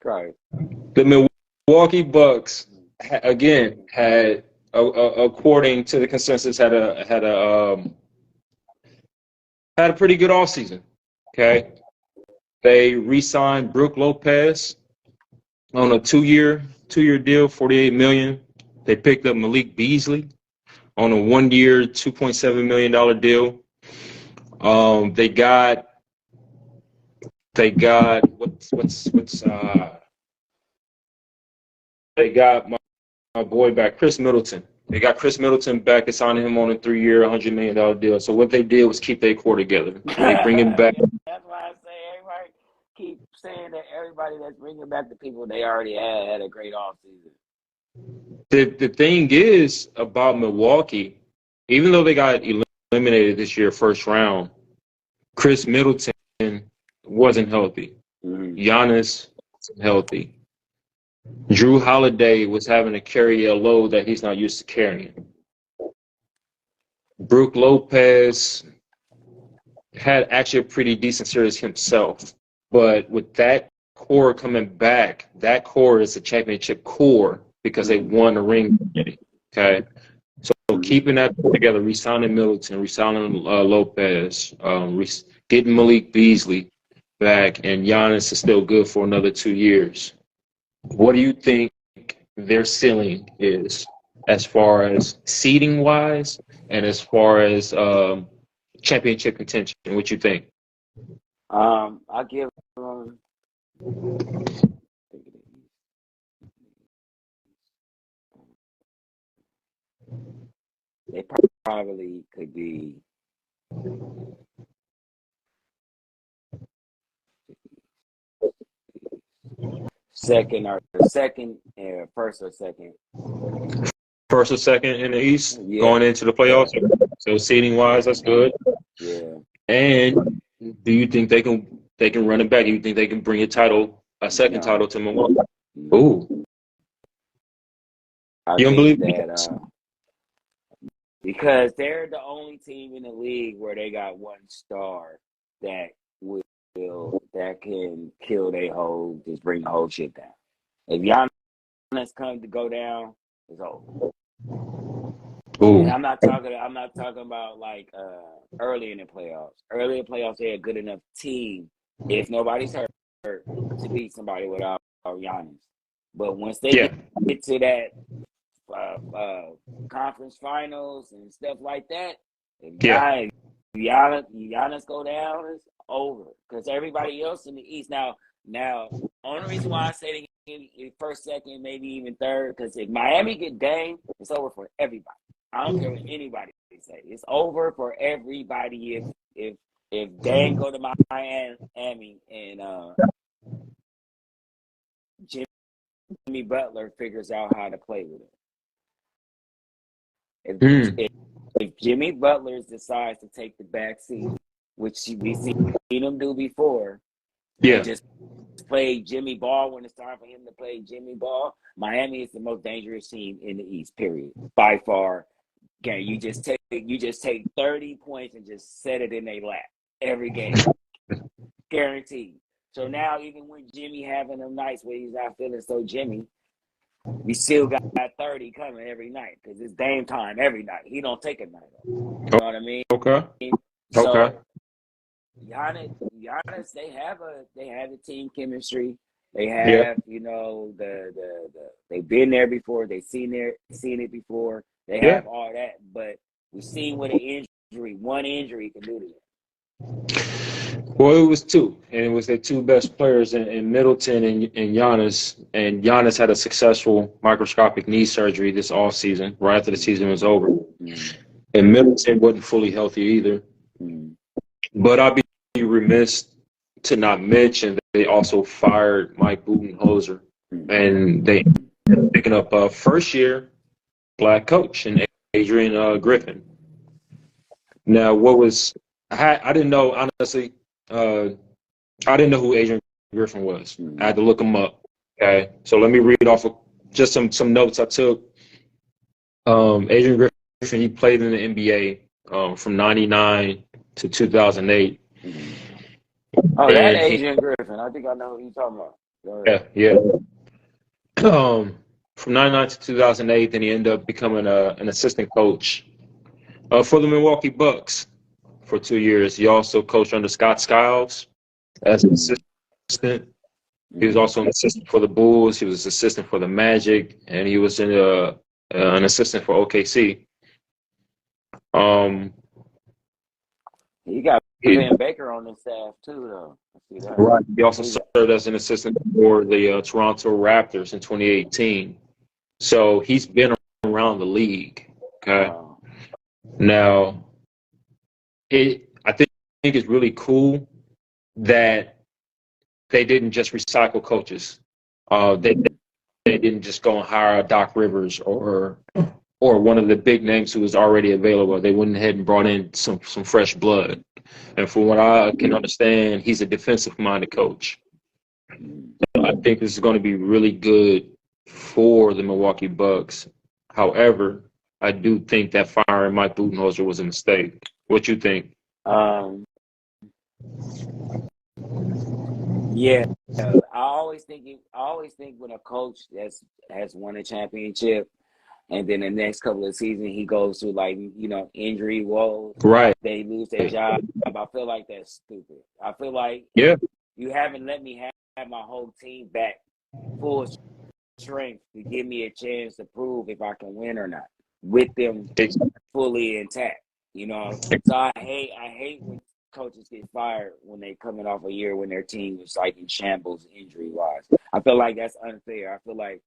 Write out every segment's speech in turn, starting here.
Right. The Milwaukee Bucks again had, according to the consensus, had a pretty good offseason. Okay, they re-signed Brook Lopez on a two-year deal, $48 million. They picked up Malik Beasley on a 1-year, $2.7 million deal. They got they got my boy back, Chris Middleton. They got Chris Middleton back and signed him on a 3-year, $100 million deal. So what they did was keep their core together. So they bring him back. That's why I say everybody keep saying that everybody that's bringing back the people they already had a great offseason. The thing is about Milwaukee, even though they got eliminated this year, first round, Chris Middleton wasn't healthy. Giannis wasn't healthy. Drew Holiday was having to carry a load that he's not used to carrying. Brook Lopez had actually a pretty decent series himself. But with that core coming back, that core is a championship core because they won the ring. Okay? So keeping that together, re-signing Middleton, re-signing Lopez, getting Malik Beasley back, and Giannis is still good for another 2 years. What do you think their ceiling is as far as seeding wise and as far as championship contention? What you think? I give them. They probably could be first or second. First or second in the East, Yeah. going into the playoffs. So seeding wise, that's good. Yeah. And do you think they can run it back? Do you think they can bring a second title to Milwaukee? Ooh. I You don't think believe that because they're the only team in the league where they got one star that can kill just bring the whole shit down. If Giannis comes to go down, it's over. Ooh. And I'm not talking about like early in the playoffs. Early in the playoffs, they're a good enough team if nobody's hurt to beat somebody without Giannis. But once they get to that conference finals and stuff like that, if Giannis go down, it's over. Because everybody else in the East now, only reason why I say they get first, second, maybe even third, because if Miami get Dame, it's over for everybody. I don't care what anybody say. It's over for everybody if Dame go to Miami and Jimmy Butler figures out how to play with it. If Jimmy Butler decides to take the back seat, which we've seen him do before, and just play Jimmy Ball when it's time for him to play Jimmy Ball, Miami is the most dangerous team in the East, period, by far. Okay, you just take 30 points and just set it in their lap every game, guaranteed. So now, even with Jimmy having them nights where he's not feeling so Jimmy, we still got 30 coming every night because it's Dame time every night. He don't take a night off. You know what I mean? Okay. So, Giannis, they have a team chemistry. They have, they've been there before. They've seen it before. They have all that, but we've seen what one injury can do to them. Well, it was two, and it was their two best players in Middleton and Giannis. And Giannis had a successful microscopic knee surgery this offseason, right after the season was over. And Middleton wasn't fully healthy either. But I'd be remiss to not mention they also fired Mike Budenholzer, and they ended up picking up a first-year black coach in Adrian Griffin. Now, I didn't know, honestly, I didn't know who Adrian Griffin was. I had to look him up. Okay, so let me read off of just some notes I took. Adrian Griffin, he played in the NBA from '99 to 2008. Oh, that Adrian Griffin. I think I know who you're talking about. Yeah. From 99 to 2008, then he ended up becoming an assistant coach for the Milwaukee Bucks for 2 years. He also coached under Scott Skiles as an assistant. He was also an assistant for the Bulls. He was an assistant for the Magic, and he was an assistant for OKC. You got Vin Baker on the staff too, though. I see that. Right. He also served as an assistant for the Toronto Raptors in 2018. So he's been around the league. Okay. Now, I think it's really cool that they didn't just recycle coaches. They didn't just go and hire Doc Rivers or one of the big names who was already available. They went ahead and brought in some fresh blood. And from what I can understand, he's a defensive-minded coach. I think this is going to be really good for the Milwaukee Bucks. However, I do think that firing Mike Budenholzer was a mistake. What you think? Yeah, I always think when a coach has won a championship, and then the next couple of seasons he goes through injury woes, right? They lose their job. I feel like that's stupid. I feel like you haven't let me have my whole team back full strength to give me a chance to prove if I can win or not with them fully intact. So I hate when coaches get fired when they coming off a year when their team is in shambles injury wise. I feel like that's unfair. I feel like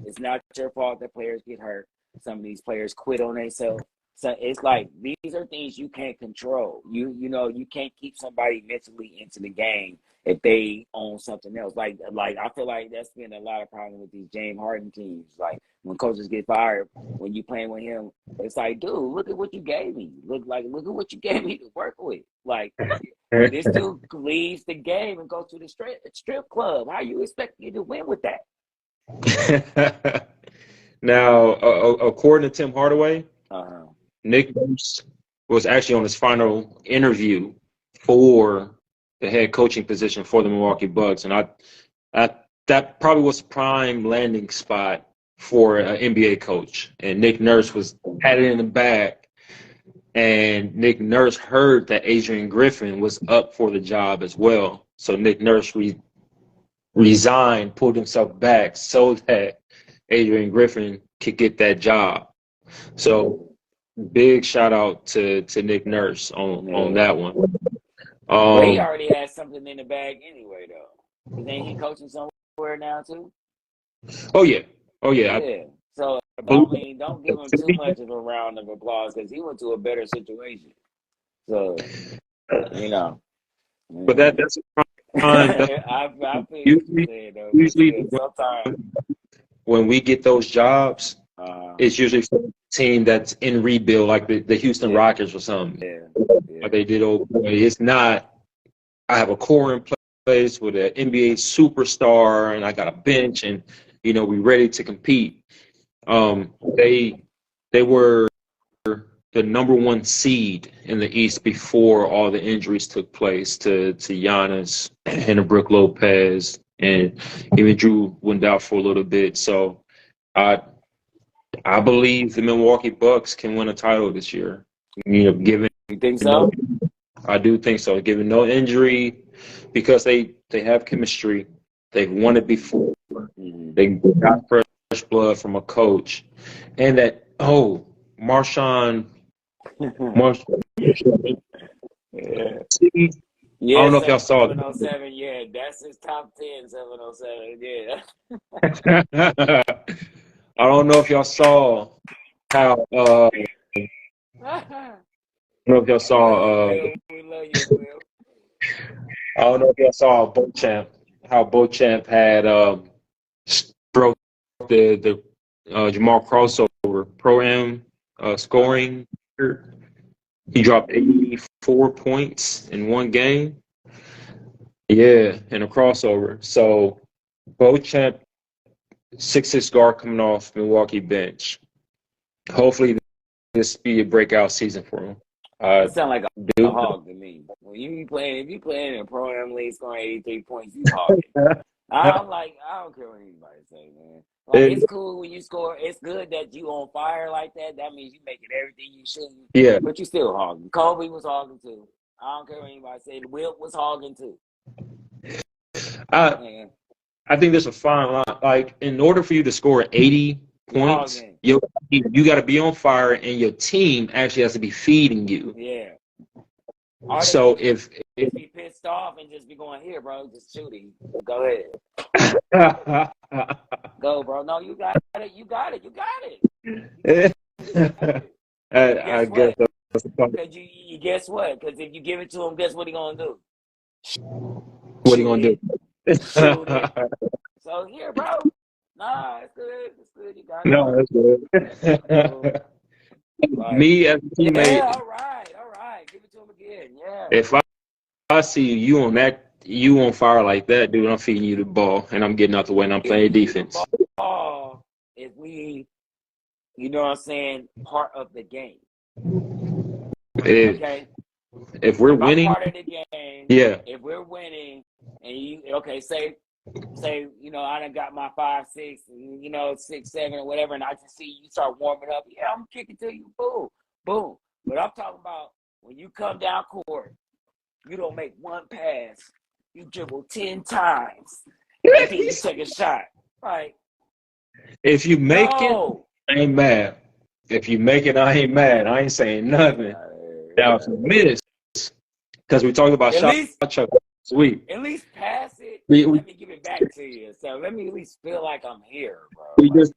it's not your fault that players get hurt. Some of these players quit on themselves. So it's like these are things you can't control. You can't keep somebody mentally into the game if they own something else. Like I feel like that's been a lot of problem with these James Harden teams. Like when coaches get fired, when you playing with him, it's like, dude, look at what you gave me. Look at what you gave me to work with. Like this dude leaves the game and goes to the strip club. How you expect you to win with that? Now, according to Tim Hardaway, Nick Nurse was actually on his final interview for the head coaching position for the Milwaukee Bucks, and that probably was a prime landing spot for an NBA coach. And Nick Nurse had it in the bag, and Nick Nurse heard that Adrian Griffin was up for the job as well. So Nick Nurse resigned, pulled himself back so that Adrian Griffin could get that job. So big shout out to Nick Nurse on that one. But he already has something in the bag anyway, though. Isn't he coaching somewhere now too? Oh yeah. So don't give him too much of a round of applause because he went to a better situation. So But that's I feel usually sometimes when we get those jobs, it's usually for a team that's in rebuild, like the Houston Rockets or something. Like they did. It's not. I have a core in place with an NBA superstar, and I got a bench, and we ready to compete. They were the number one seed in the East before all the injuries took place to Giannis and Brook Lopez, and even Drew went out for a little bit. So I believe the Milwaukee Bucks can win a title this year. Given you think so? I do think so. Given no injury, because they have chemistry. They've won it before. They got fresh blood from a coach, and Marshawn. Yeah. I don't know if y'all saw it. 707, yeah, that's his top 10. 707, yeah. I don't know if y'all saw how. I don't know if y'all saw. We love you, Will. I don't know if y'all saw Beauchamp. How Beauchamp had broke the Jamal crossover pro-am scoring. He dropped 84 points in one game. Yeah, in a crossover. So Beauchamp, 6'6" guard coming off Milwaukee bench. Hopefully this be a breakout season for him. It sounds like a hog to me. When if you playing in a pro-am league scoring 83 points, you hogging. I'm like, I don't care what anybody say, man. Like, it's cool when you score. It's good that you on fire like that. That means you making everything you should. Yeah. But you still hogging. Kobe was hogging too. I don't care what anybody say. Wilt was hogging too. I think there's a fine line. Like, in order for you to score 80 points, you got to be on fire, and your team actually has to be feeding you. Yeah. So if be pissed off and just be going, here, bro, just shooting. Go ahead. Go, bro. No, you got it. You got it. You got it. I guess that's the point. Because you guess what? Because if you give it to him, guess what he gonna do? What he gonna do? Shoot it. So here, bro. Nah, it's good. It's good. You got it. No, that's good. Me as a teammate. Yeah, all right. Give it to him again. Yeah. If I see you on fire like that, dude, I'm feeding you the ball and I'm getting out the way and I'm playing defense. Ball, if we, you know what I'm saying, part of the game. Okay. If we're winning, part of the game. Yeah. If we're winning, and you say, you know, I done got my 5, 6, you know, 6, 7 or whatever, and I just see you start warming up. Yeah, I'm kicking to you. Boom, boom. But I'm talking about when you come down court, you don't make one pass. You dribble 10 times. And then you take a shot. Right. If you make it, I ain't mad. If you make it, I ain't mad. I ain't saying nothing. Now, if you miss, because we talked about shot chuck sweep. At least pass it. Let me give it back to you. So let me at least feel like I'm here, bro. We just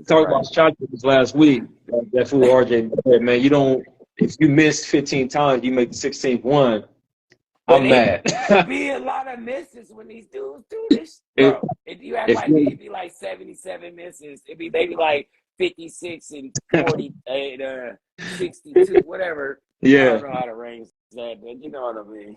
talked about shot chuckers last week. That fool RJ said, man, you don't. If you miss 15 times, you make the 16th one. I'm mad. It'd be a lot of misses when these dudes do this, bro. If you act like it'd be like 77 misses, it'd be maybe like 56 and 40, 62, whatever. Yeah. I don't know how to range that, but you know what I mean.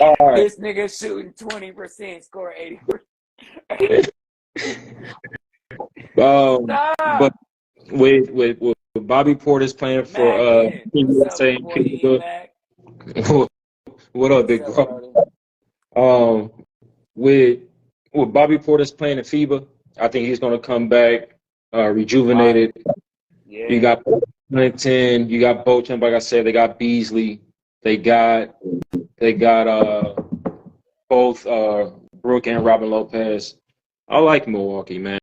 All right. This nigga shooting 20%, score 80%. But with Bobby Portis playing for USA and FIBA. What up, big bro? With Bobby Portis playing in FIBA, I think he's gonna come back rejuvenated. Yeah. You got Clinton, you got Bojan, like I said, they got Beasley, they got both Brooke and Robin Lopez. I like Milwaukee, man.